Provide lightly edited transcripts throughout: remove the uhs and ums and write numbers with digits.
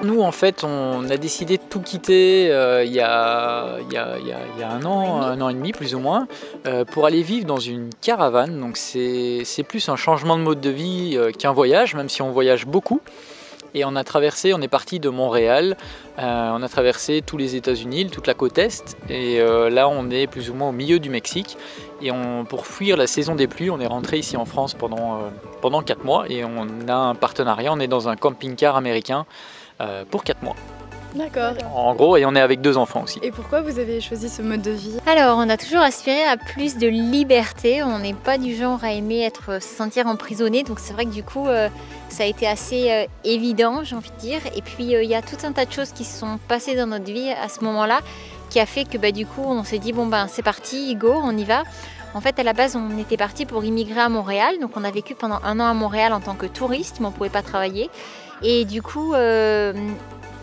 nous en fait on a décidé de tout quitter il y a un an et demi plus ou moins, pour aller vivre dans une caravane. Donc c'est plus un changement de mode de vie qu'un voyage, même si on voyage beaucoup. Et on est parti de Montréal, on a traversé tous les États-Unis, toute la côte Est, et là on est plus ou moins au milieu du Mexique. Et pour fuir la saison des pluies, on est rentré ici en France pendant 4 mois, et on a un partenariat, on est dans un camping-car américain pour 4 mois. D'accord. En gros, et on est avec 2 enfants aussi. Et pourquoi vous avez choisi ce mode de vie? Alors, on a toujours aspiré à plus de liberté. On n'est pas du genre à aimer se sentir emprisonné. Donc c'est vrai que du coup, ça a été assez évident, j'ai envie de dire. Et puis, il y a tout un tas de choses qui se sont passées dans notre vie à ce moment-là, qui a fait que du coup, on s'est dit, bon c'est parti, go, on y va. En fait, à la base, on était parti pour immigrer à Montréal. Donc on a vécu pendant 1 an à Montréal en tant que touriste, mais on ne pouvait pas travailler. Et du coup,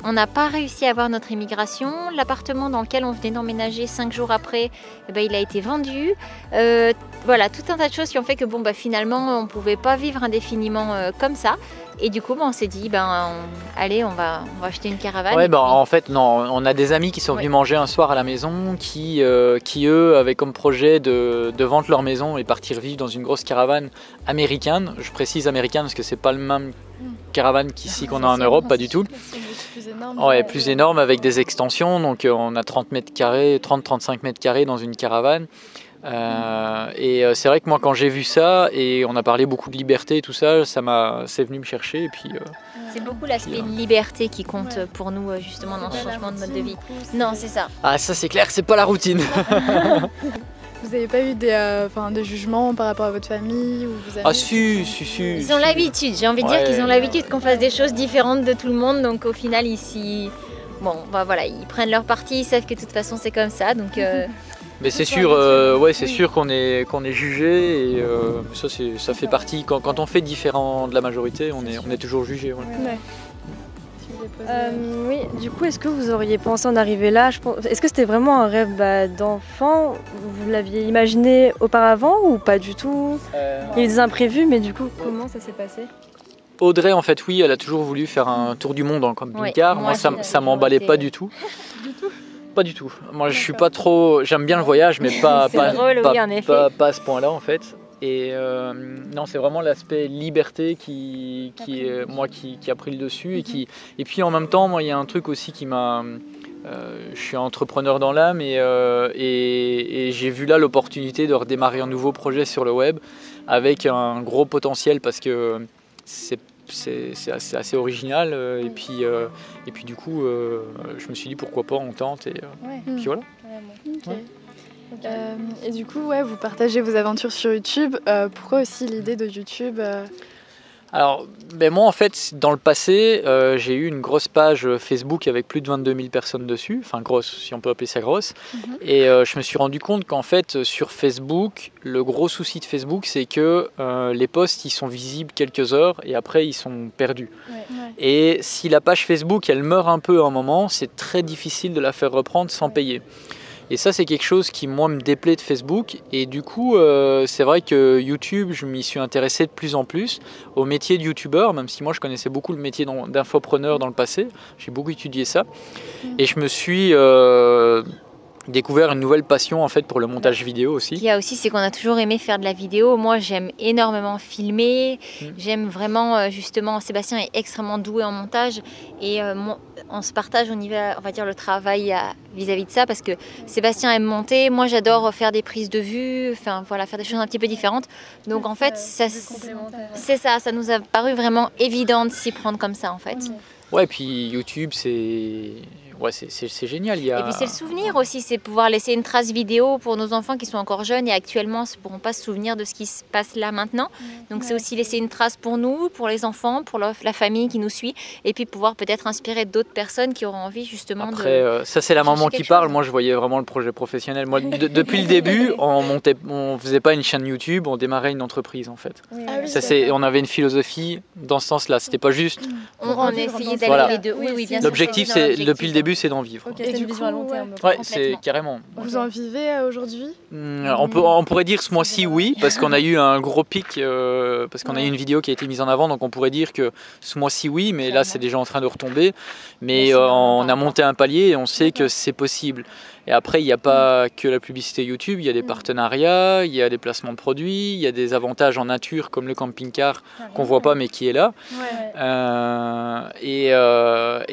on n'a pas réussi à avoir notre immigration. L'appartement dans lequel on venait d'emménager 5 jours après, il a été vendu. Voilà, tout un tas de choses qui ont fait que finalement, on ne pouvait pas vivre indéfiniment comme ça. Et du coup, on s'est dit, allez, on va acheter une caravane. Ouais, en fait, non, on a des amis qui sont venus manger un soir à la maison, qui eux avaient comme projet de vendre leur maison et partir vivre dans une grosse caravane américaine. Je précise américaine parce que c'est pas le même caravane qu'ici qu'on a en Europe, pas du tout. Plus énorme. Ouais, plus énorme avec des extensions. Donc on a 30-35 mètres carrés dans une caravane. Et c'est vrai que moi quand j'ai vu ça et on a parlé beaucoup de liberté et tout ça, c'est venu me chercher et puis c'est beaucoup l'aspect liberté qui compte pour nous justement dans ce changement de mode de vie. Non, c'est ça. Ah, ça c'est clair que c'est pas la routine. Vous n'avez pas eu de jugements par rapport à votre famille ou vous avez... Ah si. Ils ont l'habitude, j'ai envie de dire qu'ils ont l'habitude qu'on fasse des choses différentes de tout le monde, donc au final ici, voilà, ils prennent leur parti, ils savent que de toute façon c'est comme ça, donc... Mais c'est sûr, c'est sûr qu'on est jugé et ça fait partie. Quand on fait différent de la majorité, on est toujours jugé. Ouais. Ouais. Oui, du coup, est-ce que vous auriez pensé en arriver là? Est-ce que c'était vraiment un rêve d'enfant? Vous l'aviez imaginé auparavant ou pas du tout? Il y a eu des imprévus, mais du coup, comment ça s'est passé? Audrey, en fait, oui, elle a toujours voulu faire un tour du monde en camping-car. Moi, ça m'emballait pas du tout. Pas du tout. Moi, je suis pas trop. J'aime bien le voyage, mais pas à ce point-là, en fait. Et non, c'est vraiment l'aspect liberté qui a pris le dessus et puis en même temps, moi, il y a un truc aussi qui m'a. Je suis entrepreneur dans l'âme et j'ai vu là l'opportunité de redémarrer un nouveau projet sur le web avec un gros potentiel parce que c'est assez original et puis du coup je me suis dit pourquoi pas on tente et puis voilà. Okay. Et du coup vous partagez vos aventures sur YouTube, pourquoi aussi l'idée de YouTube? Alors moi en fait dans le passé j'ai eu une grosse page Facebook avec plus de 22 000 personnes dessus, enfin grosse si on peut appeler ça grosse, et je me suis rendu compte qu'en fait sur Facebook, le gros souci de Facebook c'est que les posts ils sont visibles quelques heures et après ils sont perdus. Et si la page Facebook elle meurt un peu à un moment, c'est très difficile de la faire reprendre sans payer. Et ça c'est quelque chose qui moi me déplaît de Facebook et du coup c'est vrai que YouTube je m'y suis intéressé de plus en plus au métier de youtubeur, même si moi je connaissais beaucoup le métier d'infopreneur dans le passé, j'ai beaucoup étudié ça et je me suis découvert une nouvelle passion en fait pour le montage vidéo aussi. Ce qu'il y a aussi c'est qu'on a toujours aimé faire de la vidéo. Moi j'aime énormément filmer, j'aime vraiment justement, Sébastien est extrêmement doué en montage et on se partage on va dire le travail vis-à-vis de ça parce que Sébastien aime monter, moi j'adore faire des prises de vue, enfin voilà, faire des choses un petit peu différentes. Donc en fait c'est ça nous a paru vraiment évident de s'y prendre comme ça en fait. Ouais, puis YouTube c'est génial. Et puis c'est le souvenir aussi, c'est pouvoir laisser une trace vidéo pour nos enfants qui sont encore jeunes et actuellement ne pourront pas se souvenir de ce qui se passe là maintenant. Donc c'est aussi laisser une trace pour nous, pour les enfants, pour la famille qui nous suit et puis pouvoir peut-être inspirer d'autres personnes qui auront envie justement ça c'est la maman qui parle, moi je voyais vraiment le projet professionnel. Moi depuis le début, on faisait pas une chaîne YouTube, on démarrait une entreprise en fait. On avait une philosophie dans ce sens-là, c'était pas juste... On essayait d'aller les deux. Oui, bien sûr. L'objectif c'est depuis le début, c'est d'en vivre. Ok, Et c'est du une vision coup, à long terme. Ouais, Complètement. c'est carrément. Vous en vivez aujourd'hui? On pourrait dire ce mois-ci oui, parce qu'on a eu un gros pic, parce qu'on a eu une vidéo qui a été mise en avant, donc on pourrait dire que ce mois-ci oui, mais là c'est déjà en train de retomber. Mais on a monté un palier et on sait que c'est possible. Et après, il n'y a pas que la publicité YouTube, il y a des partenariats, il y a des placements de produits, il y a des avantages en nature comme le camping-car qu'on ne voit pas mais qui est là. Et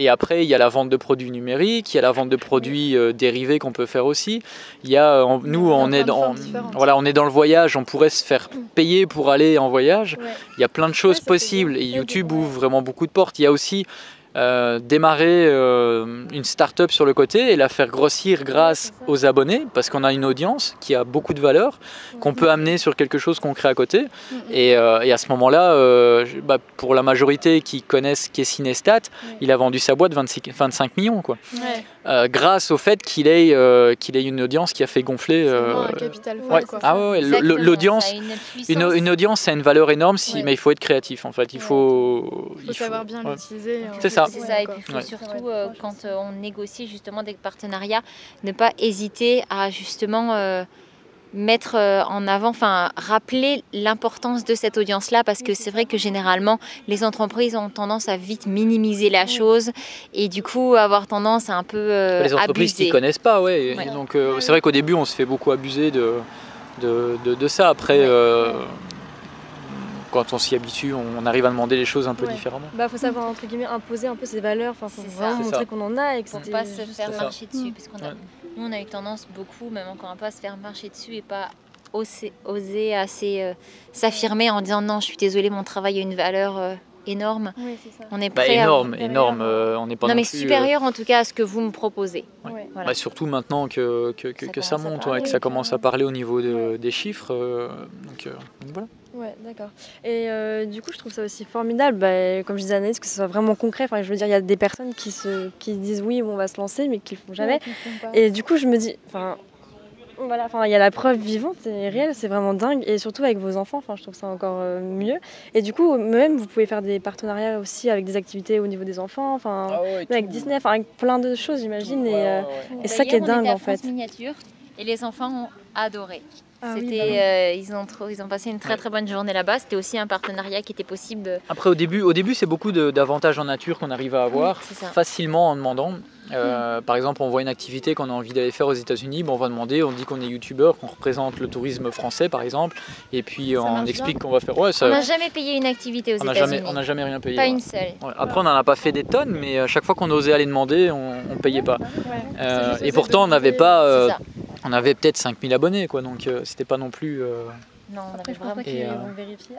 après, il y a la vente de produits numériques, il y a la vente de produits dérivés qu'on peut faire aussi. Il y a, nous, on est dans le voyage, on pourrait se faire payer pour aller en voyage. Il y a plein de choses possibles et YouTube ouvre vraiment beaucoup de portes. Il y a aussi démarrer une start-up sur le côté et la faire grossir grâce aux abonnés, parce qu'on a une audience qui a beaucoup de valeur, qu'on peut amener sur quelque chose qu'on crée à côté. Et à ce moment-là, pour la majorité qui connaissent Cinestat, il a vendu sa boîte 25 millions. Quoi. Grâce au fait qu'il ait une audience qui a fait gonfler... un capital fort, quoi. L'audience, une audience, ça a une valeur énorme, mais il faut être créatif en fait. Il faut savoir bien l'utiliser. C'est ça. C'est ça, et puis il faut surtout, quand on négocie justement des partenariats, ne pas hésiter à justement mettre en avant, enfin rappeler l'importance de cette audience-là, parce que c'est vrai que généralement, les entreprises ont tendance à vite minimiser la chose et du coup avoir tendance à un peu les entreprises abuser. qui ne connaissent pas, Et donc c'est vrai qu'au début, on se fait beaucoup abuser de ça. Après... quand on s'y habitue, on arrive à demander les choses un peu différemment. Faut savoir entre guillemets imposer un peu ses valeurs, faut vraiment montrer qu'on en a et que pour pas se faire marcher dessus, parce qu'on nous on a eu tendance beaucoup, même encore un peu, à se faire marcher dessus et pas oser assez s'affirmer en disant non, je suis désolée, mon travail a une valeur énorme. On est prêt énorme, on n'est pas non mais plus, supérieur en tout cas à ce que vous me proposez. Voilà. Surtout maintenant que ça monte, que ça commence à parler au niveau des chiffres. Donc voilà. Ouais, d'accord. Et du coup, je trouve ça aussi formidable, comme je disais Anaïs, que ce soit vraiment concret. Enfin, je veux dire, il y a des personnes qui disent oui, on va se lancer, mais qui le font jamais. Et du coup, je me dis, il y a la preuve vivante et réelle, c'est vraiment dingue. Et surtout avec vos enfants, je trouve ça encore mieux. Et du coup, même, vous pouvez faire des partenariats aussi avec des activités au niveau des enfants, avec Disney, avec plein de choses, j'imagine. Et c'est ça qui est dingue, en fait. Miniature, et les enfants ont adoré. Ils ont passé une très très bonne journée là-bas. C'était aussi un partenariat qui était possible. Après, au début c'est beaucoup d'avantages en nature qu'on arrive à avoir facilement en demandant. Par exemple, on voit une activité qu'on a envie d'aller faire aux États-Unis, on va demander, on dit qu'on est youtubeur, qu'on représente le tourisme français par exemple, et puis on explique qu'on va faire. On n'a jamais payé une activité aux États-Unis. On n'a jamais rien payé. Pas une seule. Après, on n'en a pas fait des tonnes, mais à chaque fois qu'on osait aller demander, on ne payait pas. Et pourtant, on n'avait pas. On avait peut-être 5000 abonnés, donc c'était pas non plus... Non, on après, avait je pense pas qu'ils vont vérifier.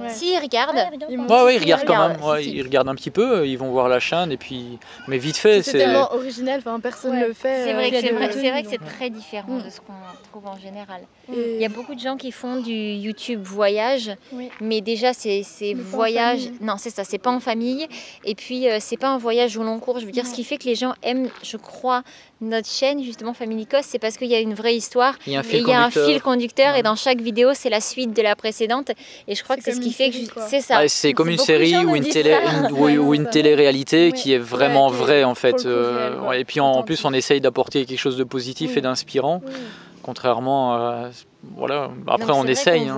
Si, ils regardent. Ils regardent quand même. Ils regardent un petit peu, ils vont voir la chaîne, et puis... Mais vite fait, c'est tellement original, personne ne le fait. C'est vrai que c'est très différent de ce qu'on trouve en général. Il y a beaucoup de gens qui font du YouTube voyage, mais déjà c'est voyage... Non, c'est ça, c'est pas en famille. Et puis, c'est pas un voyage au long cours. Je veux dire, ce qui fait que les gens aiment, je crois, notre chaîne, justement, Family Cost, c'est parce qu'il y a une vraie histoire. Il y a un fil conducteur, et dans chaque vidéo, c'est la suite de la précédente. Et je crois que c'est ce qui fait que... C'est ça. C'est comme une série ou une télé-réalité qui est vraiment vraie, en fait. Et puis, en plus, on essaye d'apporter quelque chose de positif et d'inspirant. Contrairement à... Après on essaye.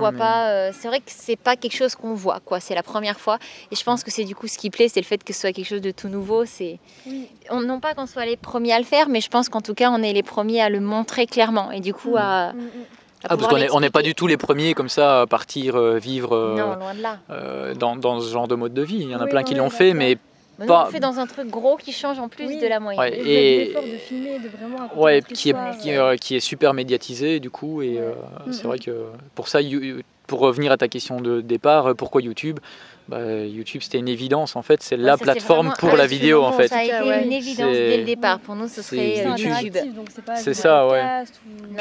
C'est vrai que c'est pas quelque chose qu'on voit, c'est la première fois. Et je pense que c'est du coup ce qui plaît, c'est le fait que ce soit quelque chose de tout nouveau. Non pas qu'on soit les premiers à le faire, mais je pense qu'en tout cas on est les premiers à le montrer clairement. Et du coup parce qu'on n'est pas du tout les premiers comme ça à partir vivre non, loin de là. Dans ce genre de mode de vie. Il y en a plein qui l'ont fait, mais... On le fait dans un truc gros qui change en plus de la moyenne. Et l'effort de filmer, de vraiment qui est super médiatisé du coup. Et c'est vrai que pour ça, pour revenir à ta question de départ, pourquoi YouTube ? YouTube c'était une évidence en fait, c'est la plateforme pour la vidéo en fait. Ça a été une évidence dès le départ, pour nous ce serait YouTube. C'est ça,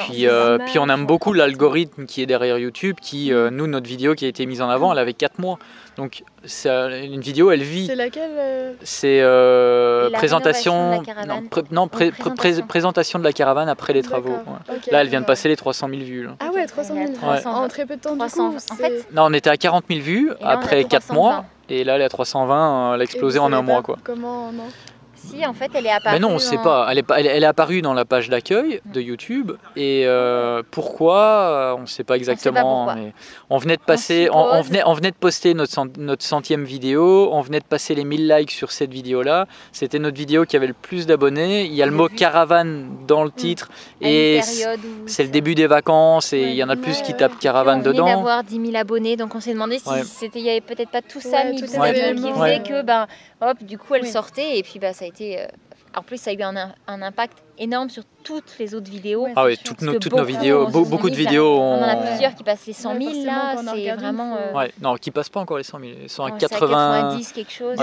Puis on aime beaucoup l'algorithme qui est derrière YouTube, qui nous notre vidéo qui a été mise en avant, elle avait 4 mois. Donc une vidéo elle vit. C'est laquelle C'est présentation présentation de la caravane après les travaux. Là elle vient de passer les 300 000 vues. Là. Ah ouais, 300 000 en très peu de temps 300, du coup. En fait, non, on était à 40 000 vues après 4 mois et là elle est à 320, elle a explosé en un mois quoi. Comment non Si, en fait, elle est apparue. Mais non, on ne sait pas. Elle est apparue dans la page d'accueil de YouTube. Et pourquoi on ne sait pas exactement. pourquoi. Mais on venait de passer, on venait de poster notre 100e vidéo. On venait de passer les 1000 likes sur cette vidéo-là. C'était notre vidéo qui avait le plus d'abonnés. Il y a le mot caravane dans le titre. Et c'est le début des vacances. Et il y en a plus qui tapent caravane dedans. On venait d'avoir 10 000 abonnés. Donc on s'est demandé si il n'y avait peut-être pas tout ça mis tout qui cet faisait événement. que, hop, du coup, elle sortait. Et puis, ça a été... En plus, ça a eu un impact énorme sur toutes les autres vidéos. Ah oui, toutes nos vidéos, beaucoup de vidéos. On en a plusieurs qui passent les 100 000 là, c'est vraiment... non, qui passent pas encore les 100 000, ils sont à 90 quelque chose.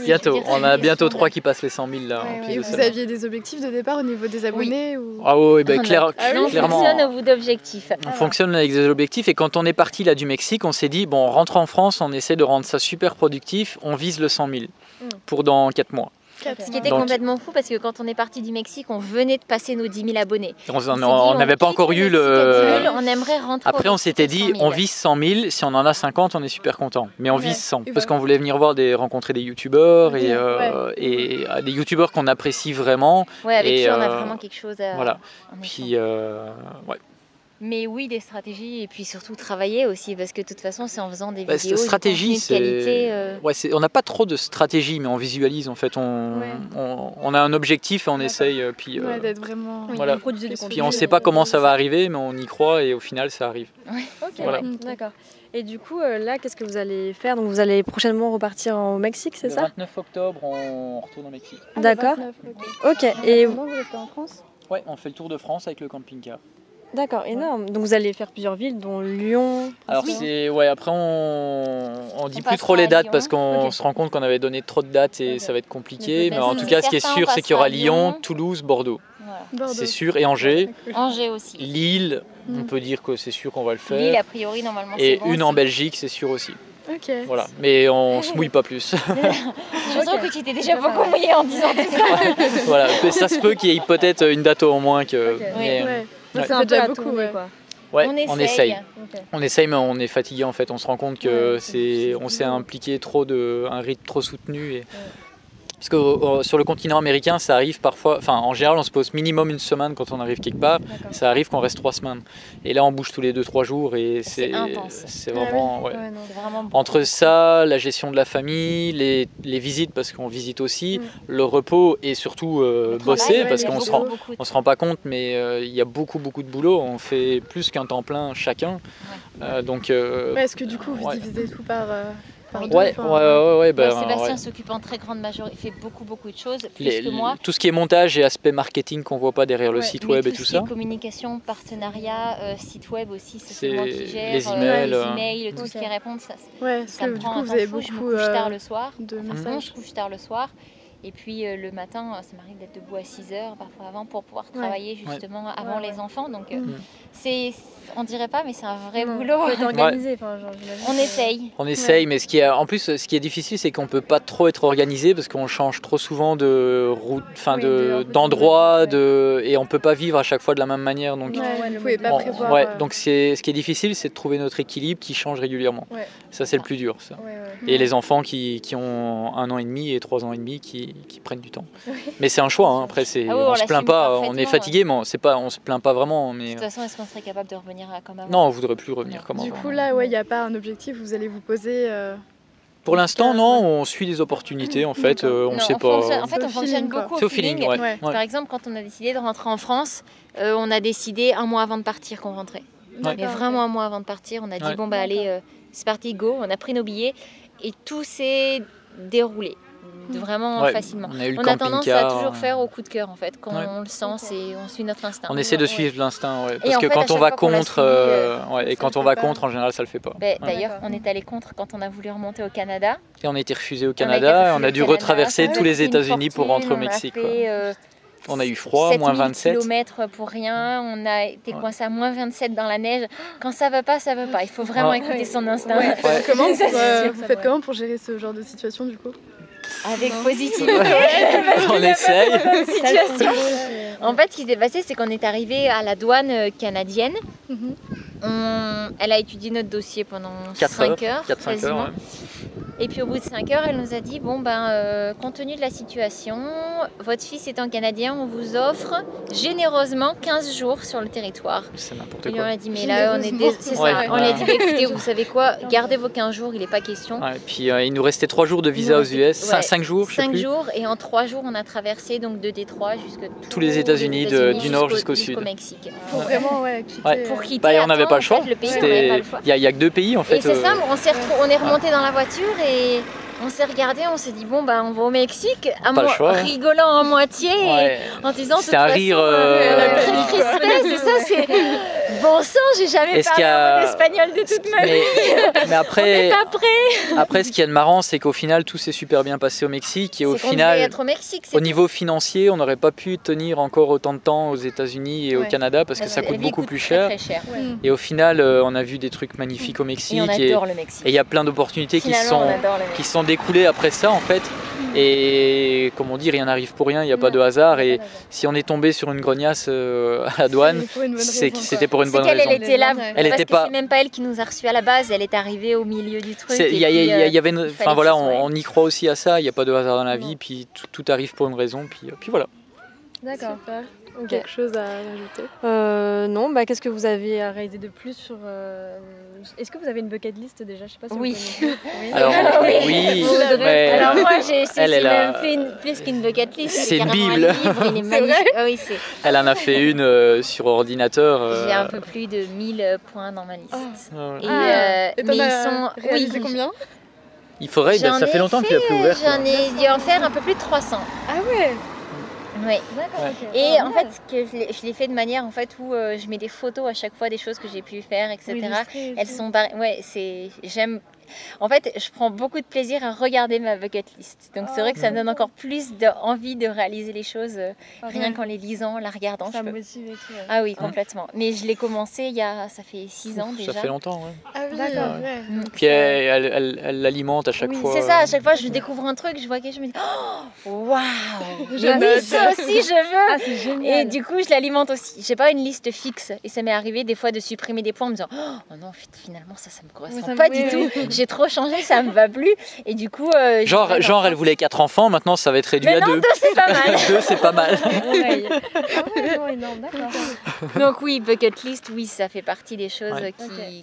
Bientôt. On a bientôt 3 qui passent les 100 000 là. Et vous aviez des objectifs de départ au niveau des abonnés ou... Ah oui, clairement. On fonctionne au bout d'objectifs. On fonctionne avec des objectifs et quand on est parti là du Mexique, on s'est dit, bon, on rentre en France, on essaie de rendre ça super productif, on vise le 100 000 pour dans 4 mois. Ce qui était complètement fou parce que quand on est parti du Mexique, on venait de passer nos 10 000 abonnés. On n'avait pas encore eu le... On aimerait rentrer. Après, on s'était dit, on vise 100 000, si on en a 50, on est super content. Mais on vise 100 parce qu'on voulait venir rencontrer des youtubeurs et des youtubeurs qu'on apprécie vraiment. Ouais, avec qui on a vraiment quelque chose à... Voilà. Puis, Mais oui, des stratégies et puis surtout travailler aussi parce que de toute façon, c'est en faisant des vidéos stratégie, de qualité. On n'a pas trop de stratégie, mais on visualise en fait. On a un objectif et on essaye. Puis, d'être vraiment. Voilà. Puis on ne sait pas comment ça va arriver, mais on y croit et au final, ça arrive. Voilà. D'accord. Et du coup, là, qu'est-ce que vous allez faire? Donc, vous allez prochainement repartir au Mexique, c'est ça? Le 29 octobre, on retourne au Mexique. D'accord. Ok. Et vous restez en France? Ouais, on fait le tour de France avec le camping-car. D'accord, énorme. Donc vous allez faire plusieurs villes, dont Lyon. Alors après on dit plus trop les dates parce qu'on se rend compte qu'on avait donné trop de dates et ça va être compliqué. Mais en tout cas, ce qui est sûr, c'est qu'il y aura Lyon, Toulouse, Bordeaux. C'est sûr, et Angers. Angers aussi. Lille, on peut dire que c'est sûr qu'on va le faire. Lille, a priori, normalement, et une en Belgique, c'est sûr aussi. Ok. Voilà, mais on se mouille pas plus. Je sens que tu t'es déjà beaucoup mouillé en disant tout ça. Voilà, ça se peut qu'il y ait peut-être une date au moins que. C'est un peu beaucoup, quoi. Ouais, on essaye. Okay. On essaye, mais on est fatigué en fait. On se rend compte que on s'est impliqué un rythme trop soutenu. Parce que sur le continent américain, ça arrive parfois. Enfin, en général, on se pose minimum une semaine quand on arrive quelque part. Ça arrive qu'on reste 3 semaines. Et là, on bouge tous les 2-3 jours et c'est vraiment. C'est vraiment entre ça, la gestion de la famille, les visites parce qu'on visite aussi, le repos et surtout bosser parce qu'on se rend pas compte, mais il y a beaucoup de boulot. On fait plus qu'un temps plein chacun. Donc. Est-ce que du coup vous divisez tout par Sébastien s'occupe en très grande majorité, il fait beaucoup de choses, plus que moi. Tout ce qui est montage et aspect marketing qu'on voit pas derrière le site web et tout ça. Communication, partenariat, site web aussi, c'est moi qui gère. Les emails, tout ce qui est répondre, ça me prend vous avez beaucoup. Je me couche tard le soir. De messages. Je couche tard le soir. Et puis le matin, ça m'arrive d'être debout à 6h, parfois avant, pour pouvoir travailler justement avant les enfants. Donc on dirait pas, mais c'est un vrai boulot. Organisé, On essaye. Mais ce qui est difficile, c'est qu'on peut pas trop être organisé parce qu'on change trop souvent de route, d'endroit, et on peut pas vivre à chaque fois de la même manière. Donc, vous pouvez pas prévoir. Donc ce qui est difficile, c'est de trouver notre équilibre qui change régulièrement. Ça, c'est le plus dur. Ça. Et les enfants qui ont 1 an et demi et 3 ans et demi qui prennent du temps. Mais c'est un choix. Hein. Après, on se plaint pas. On est fatigué, mais on se plaint pas vraiment. Mais... De toute façon, est-ce qu'on serait capable de revenir comme avant? Non, on voudrait plus revenir comme avant. Du coup, là, il n'y a pas un objectif. Vous allez vous poser. Pour l'instant, non. On suit les opportunités. En fait, on ne sait pas. En fait, on fonctionne beaucoup au feeling. Par exemple, quand on a décidé de rentrer en France, on a décidé 1 mois avant de partir qu'on rentrait. Mais vraiment 1 mois avant de partir, on a dit allez, c'est parti, go. On a pris nos billets et tout s'est déroulé. Vraiment facilement. On a tendance à toujours faire au coup de cœur en fait. Quand on le sent, on suit notre instinct. On essaie de suivre l'instinct, parce que quand on va contre, et quand on va contre, en général, ça le fait pas. D'ailleurs, on est allé contre quand on a voulu remonter au Canada. Et on a été refusé au Canada, et on a dû retraverser tous les États-Unis pour rentrer au Mexique. On a eu froid, moins 27 km pour rien, on a été coincé à moins 27 dans la neige. Quand ça va pas, ça va pas. Il faut vraiment écouter son instinct. Vous faites comment pour gérer ce genre de situation du coup? Avec positivité. On essaye. En fait, ce qui s'est passé, c'est qu'on est arrivé à la douane canadienne. Elle a étudié notre dossier pendant 5 heures quasiment. Et puis au bout de 5 heures, elle nous a dit, bon compte tenu de la situation, votre fils étant canadien, on vous offre généreusement 15 jours sur le territoire. C'est n'importe Et quoi. on a dit, mais là, c'est ça. On lui a dit, écoutez, vous savez quoi, gardez vos 15 jours, il n'est pas question. Ouais, puis il nous restait 3 jours de visa aux US, 5 jours, je sais 5 plus. jours, et en 3 jours, on a traversé donc de Détroit jusqu'à tous les États-Unis, du nord jusqu'au sud. Mexique. Pour vraiment quitter. Ouais. Pour quitter, on n'avait pas le choix. Le pays, on n'avait pas le choix. Il y a que 2 pays en fait. Et c'est ça, on est remonté dans la voiture et on s'est regardé, on s'est dit bon on va au Mexique, rigolant en moitié, en disant c'était un rire crispé, c'est ça, c'est bon sang, j'ai jamais parlé en espagnol de toute ma vie. Mais après, ce qu'il y a de marrant, c'est qu'au final tout s'est super bien passé au Mexique et au final, être au Mexique, au niveau financier, on n'aurait pas pu tenir encore autant de temps aux États-Unis et au Canada parce que ça coûte beaucoup plus cher. Très cher. Et au final, on a vu des trucs magnifiques au Mexique et on adore le Mexique. Et il y a plein d'opportunités qui sont découlées après ça en fait. Et comme on dit, rien n'arrive pour rien, il n'y a pas de hasard. Et si on est tombé sur une grognasse à la douane, c'est que c'était pour une bonne raison. Elle était là, elle parce était que pas... c'est même pas elle qui nous a reçus à la base, elle est arrivée au milieu du truc. On y croit aussi à ça, il n'y a pas de hasard dans la vie, puis tout arrive pour une raison, puis voilà. D'accord. Quelque chose à rajouter? Non, qu'est-ce que vous avez à réaliser de plus sur... Est-ce que vous avez une bucket list déjà? Je sais pas si vous connaissez. Alors, oui. Alors moi, j'ai même fait plus qu'une bucket list. C'est une bible. Il est magnifique. Oui, elle en a fait une sur ordinateur. J'ai un peu plus de 1000 points dans ma liste. Et mais ils sont... réalisé combien? Il faudrait, ça fait longtemps que tu l'as plus ouvert. J'en ai dû en faire un peu plus de 300. Ah ouais. Oui. D'accord. Et en fait, je l'ai fait de manière où je mets des photos à chaque fois des choses que j'ai pu faire, etc. Elles sont j'aime. En fait, je prends beaucoup de plaisir à regarder ma bucket list. Donc c'est vrai que ça me donne encore plus envie de réaliser les choses rien qu'en les lisant, la regardant. Ça me motive et tout. Ah oui, complètement. Mais je l'ai commencé ça fait 6 ans déjà. Ça fait longtemps, ouais. Ah oui, d'accord. Puis elle l'alimente à chaque fois. C'est ça, à chaque fois je découvre un truc, je vois quelque chose, je me dis waouh, oui, ça aussi je veux. Ah, c'est génial. Et du coup, je l'alimente aussi. J'ai pas une liste fixe et ça m'est arrivé des fois de supprimer des points en me disant oh non, finalement ça me correspond pas du tout. J'ai trop changé, ça me va plus. Et du coup, genre elle voulait 4 enfants, maintenant ça va être réduit à 2. 2 c'est pas mal. 2 c'est pas mal. Énorme, d'accord. Donc oui, bucket list, oui, ça fait partie des choses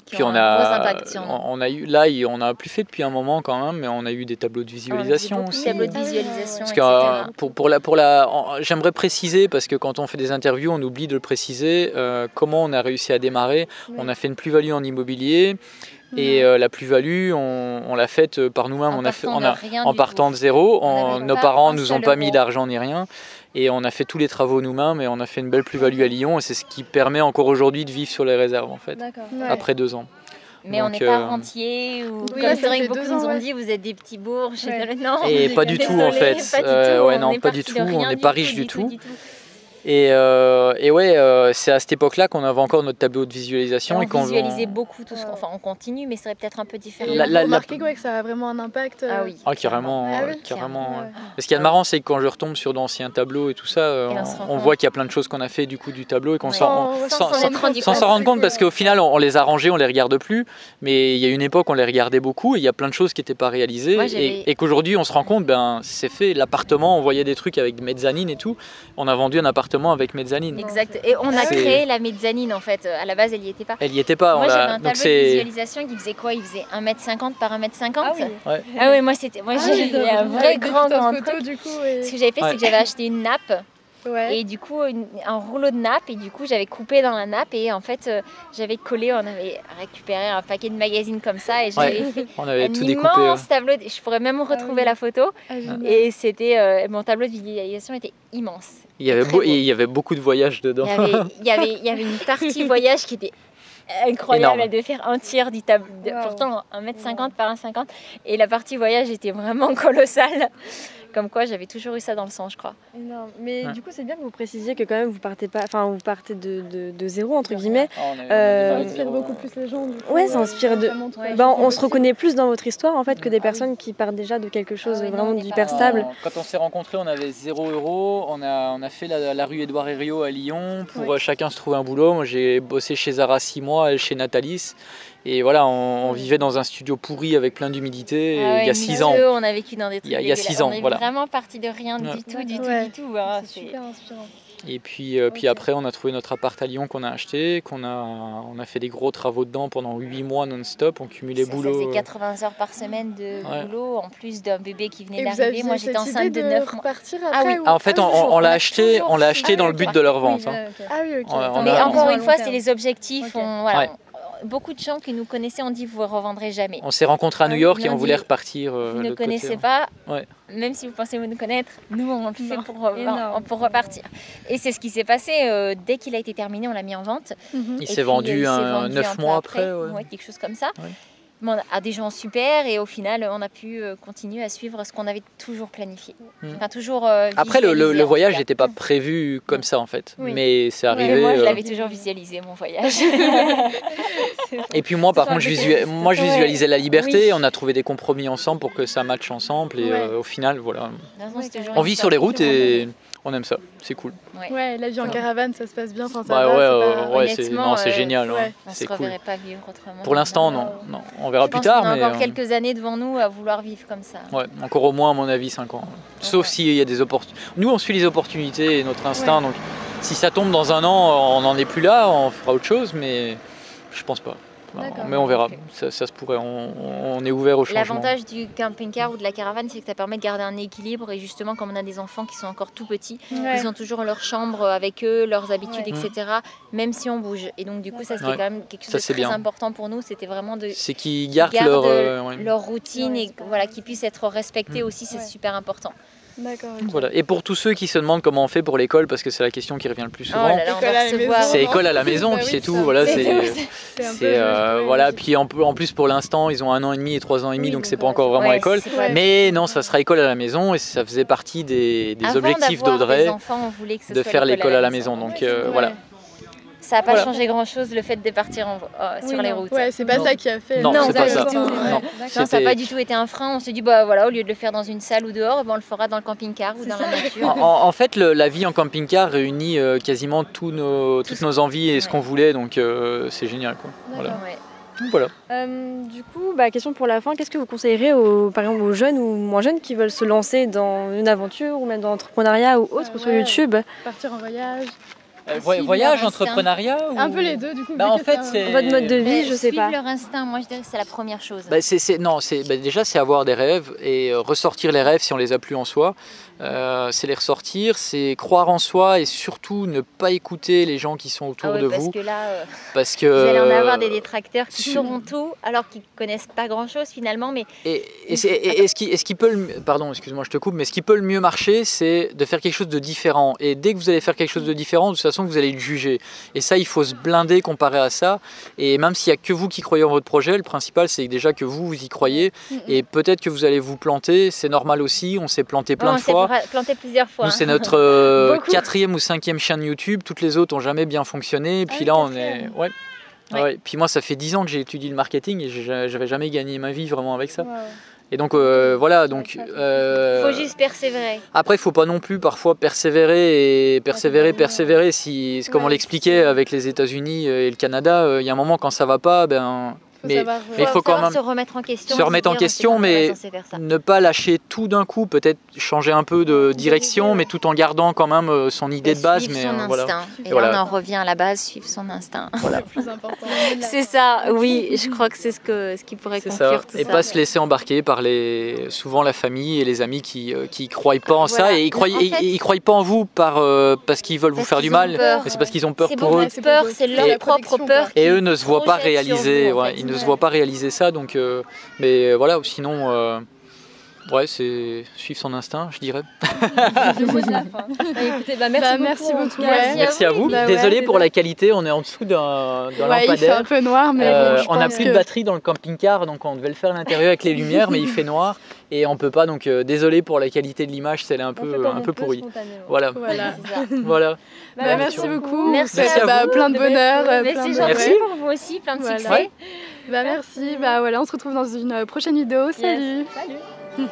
qui ont un gros impact sur nous. On a plus fait depuis un moment quand même, mais on a eu des tableaux de visualisation aussi. Tableaux de visualisation, parce que j'aimerais préciser, parce que quand on fait des interviews, on oublie de le préciser, comment on a réussi à démarrer. On a fait une plus-value en immobilier. Et la plus-value, on l'a faite par nous-mêmes, en partant de zéro. Nos parents nous ont pas mis d'argent ni rien. Et on a fait tous les travaux nous-mêmes et on a fait une belle plus-value à Lyon. Et c'est ce qui permet encore aujourd'hui de vivre sur les réserves, en fait, après 2 ans. Mais donc, on n'est pas rentier ou comme c'est vrai que beaucoup nous ont dit vous êtes des petits bourges. Non, et pas du tout en fait. Pas du tout. On n'est pas riche du tout. Et c'est à cette époque-là qu'on avait encore notre tableau de visualisation. On visualisait beaucoup tout ce qu'on... Enfin, on continue, mais ça serait peut-être un peu différent. Vous remarquez que ça a vraiment un impact. Ah oui. Carrément. Ce qui est marrant, c'est que quand je retombe sur d'anciens tableaux et tout ça, on voit qu'il y a plein de choses qu'on a fait du coup du tableau et qu'on sans s'en rendre compte, parce qu'au final, on les a rangés, on les regarde plus. Mais il y a une époque, on les regardait beaucoup et il y a plein de choses qui n'étaient pas réalisées. Et qu'aujourd'hui, on se rend compte, c'est fait. L'appartement, on voyait des trucs avec mezzanine et tout. On a vendu un appartement avec mezzanine. Exact. Et on a créé la mezzanine en fait. À la base, elle n'y était pas. Elle n'y était pas. Moi, j'avais un tableau de visualisation qui faisait quoi? Il faisait 1m50 par 1m50. Ah oui, moi j'ai un vrai grand truc. Du coup, Ce que j'avais fait, c'est que j'avais acheté une nappe. Et du coup, un rouleau de nappe, et du coup, j'avais coupé dans la nappe, et en fait, j'avais collé, on avait récupéré un paquet de magazines comme ça, et j'avais fait un immense tableau. Je pourrais même retrouver la photo, et c'était mon tableau de visualisation était immense. Il y avait beaucoup de voyages dedans. Il y avait une partie voyage qui était incroyable, de faire un tiers du tableau, pourtant 1m50 par 1m50, et la partie voyage était vraiment colossale. Comme quoi, j'avais toujours eu ça dans le sang, je crois. Énorme. Mais du coup, c'est bien que vous précisiez que quand même, vous partez de zéro, entre guillemets. Ça inspire beaucoup plus les gens. Ça inspire de... on se reconnaît plus dans votre histoire, en fait, que des personnes qui partent déjà de quelque chose vraiment d'hyper stable. Quand on s'est rencontrés, on avait 0 €. On a fait la rue Édouard Herriot à Lyon pour chacun se trouver un boulot. Moi, j'ai bossé chez Zara 6 mois, elle chez Natalis. Et voilà, on vivait dans un studio pourri avec plein d'humidité il y a 6 ans. On a vécu dans des trucs il y a 6 ans, on est voilà. vraiment parti de rien du tout, du tout. C'est super inspirant. Et puis après, on a trouvé notre appart à Lyon qu'on a acheté, on a fait des gros travaux dedans pendant 8 mois non-stop, on cumulait boulot. Ça faisait 80 heures par semaine de boulot, en plus d'un bébé qui venait Et d'arriver. Moi, j'étais enceinte de 9 mois. Après, En fait, on l'a acheté dans le but de leur vente. Ah oui, ok. Mais encore une fois, c'est les objectifs. Beaucoup de gens qui nous connaissaient ont dit vous ne revendrez jamais. On s'est rencontrés à New York et on voulait repartir. Vous ne connaissez pas, même si vous pensez vous nous connaître, nous on le fait pour repartir. Et c'est ce qui s'est passé. Dès qu'il a été terminé, on l'a mis en vente. Il s'est vendu 9 mois après. Quelque chose comme ça. À des gens super et au final on a pu continuer à suivre ce qu'on avait toujours planifié. Enfin, toujours après le voyage n'était pas prévu comme ça en fait, mais c'est arrivé. Moi je l'avais toujours visualisé mon voyage. Et puis moi par contre je visualisais la liberté, on a trouvé des compromis ensemble pour que ça matche ensemble et au final voilà. On vit sur les routes et on aime ça, c'est cool. Ouais, la vie en caravane, ça se passe bien. Enfin, c'est génial. On se reverrait pas vivre autrement. Pour l'instant, non. On verra plus tard. On a encore quelques années devant nous à vouloir vivre comme ça. Ouais, encore au moins, à mon avis, 5 ans. Sauf s'il y a des opportunités. Nous, on suit les opportunités et notre instinct. Donc, si ça tombe dans un an, on n'en est plus là, on fera autre chose, mais je pense pas. Mais on verra, ça se pourrait, on est ouvert au changement. L'avantage du camping-car ou de la caravane, c'est que ça permet de garder un équilibre et justement comme on a des enfants qui sont encore tout petits, ils ont toujours leur chambre avec eux, leurs habitudes, etc. Même si on bouge. Et donc du coup ça c'était quand même quelque chose de très important pour nous, c'était vraiment c'est qu'ils gardent leur routine et voilà, qu'ils puissent être respectés aussi, c'est super important. D'accord. Voilà. Et pour tous ceux qui se demandent comment on fait pour l'école, parce que c'est la question qui revient le plus souvent, c'est école à la maison, puis c'est tout. Voilà, voilà. Puis en plus pour l'instant, ils ont 1 an et demi et 3 ans et demi, donc c'est pas encore vraiment école. Mais non, ça sera école à la maison et ça faisait partie des objectifs d'Audrey de faire l'école à la maison. Donc voilà. Ça n'a pas changé grand-chose le fait de partir sur les routes. Ouais, c'est pas ça qui a fait. Non, c'est pas ça. Non, ça n'a pas du tout été un frein. On s'est dit, au lieu de le faire dans une salle ou dehors, on le fera dans le camping-car ou dans la nature. En fait, la vie en camping-car réunit quasiment toutes nos envies et ce qu'on voulait, donc c'est génial, quoi. Voilà. Du coup, question pour la fin, qu'est-ce que vous conseillerez par exemple aux jeunes ou moins jeunes qui veulent se lancer dans une aventure ou même dans l'entrepreneuriat ou autre sur YouTube? Partir en voyage. Voyage, entrepreneuriat ou... Un peu les deux du coup. En fait, c'est votre mode de vie, je sais pas. Suivre leur instinct, moi je dirais que c'est la première chose. Déjà c'est avoir des rêves et ressortir les rêves si on les a plus en soi. C'est les ressortir, c'est croire en soi et surtout ne pas écouter les gens qui sont autour de vous. Parce que vous allez en avoir des détracteurs qui sauront tout alors qu'ils connaissent pas grand chose finalement. Mais ce qui peut pardon, excuse-moi, je te coupe, mais ce qui peut le mieux marcher, c'est de faire quelque chose de différent. Et dès que vous allez faire quelque chose de différent, de toute façon vous allez le juger. Et ça, il faut se blinder comparé à ça. Et même s'il y a que vous qui croyez en votre projet, le principal c'est déjà que vous y croyez. Et peut-être que vous allez vous planter, c'est normal aussi. On s'est planté plein de fois. Planté plusieurs fois. Nous, c'est notre 4e ou 5e chaîne YouTube. Toutes les autres ont jamais bien fonctionné. Puis là, on est. Puis moi, ça fait 10 ans que j'ai étudié le marketing et j'avais jamais gagné ma vie vraiment avec ça. Et donc voilà, donc. Faut juste persévérer. Après, il faut pas non plus parfois persévérer. Si, comme on l'expliquait avec les États-Unis et le Canada, il y a un moment quand ça va pas, mais il faut quand même se remettre en question, mais ne pas lâcher tout d'un coup, peut-être changer un peu de direction, mais tout en gardant quand même son idée de base. Mais instinct. Et là, on en revient à la base, suivre son instinct. Voilà. C'est le plus important. C'est ça, oui, je crois que c'est ce qui pourrait conclure tout ça. Et pas se laisser embarquer par souvent la famille et les amis qui croient pas en ça et ils croient pas en vous parce qu'ils veulent vous faire du mal, mais c'est parce qu'ils ont peur pour eux. C'est leur propre peur. Et eux ne se voient pas réaliser. Ne se voit pas réaliser ça, donc mais voilà, sinon c'est suivre son instinct, je dirais. Merci beaucoup. Merci à vous. Désolé pour la qualité, on est en dessous d'un lampadaire. Il fait un peu noir, mais on n'a plus de batterie dans le camping-car, donc on devait le faire à l'intérieur avec les lumières, mais il fait noir et on peut pas, donc désolé pour la qualité de l'image, c'est un peu pourrie. Voilà. Merci beaucoup. Merci à vous. Plein de bonheur. C'est gentil pour vous aussi, plein de succès. Merci. On se retrouve dans une prochaine vidéo. Salut. Salut.